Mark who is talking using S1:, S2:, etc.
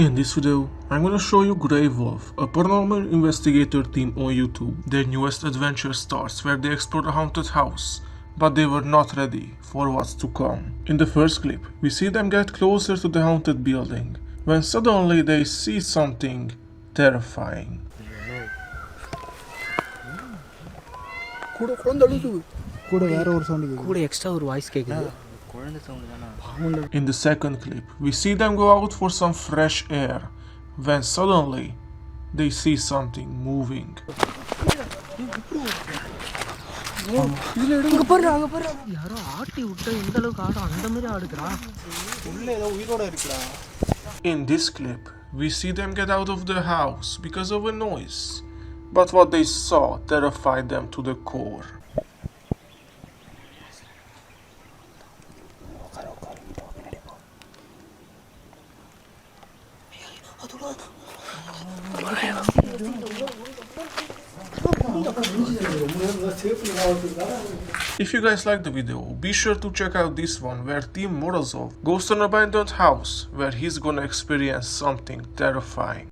S1: In this video, I'm gonna show you Grey Wolf, a paranormal investigator team on YouTube. Their newest adventure starts where they explore a haunted house, but they were not ready for what's to come. In the first clip, we see them get closer to the haunted building, when suddenly they see something terrifying.
S2: கூட குழந்தை அழுது கூட வேற ஒரு sound கேக்குது
S3: கூட extra ஒரு voice கேக்குது
S4: குழந்தை சவுண்ட் தானா?
S1: In the second clip, we see them go out for some fresh air, when suddenly they see something moving.
S3: அங்க பாரு யாரோ ஆட்டி விட்டா இந்த அளவுக்கு ஆடும் அந்த மாதிரி ஆடுதுடா.
S2: உள்ள ஏதோ உயிரோட இருக்குடா.
S1: In this clip, we see them get out of the house because of a noise, but what they saw terrified them to the core. If you guys like the video, be sure to check out this one where Team Morozov goes to an abandoned house where he's gonna experience something terrifying.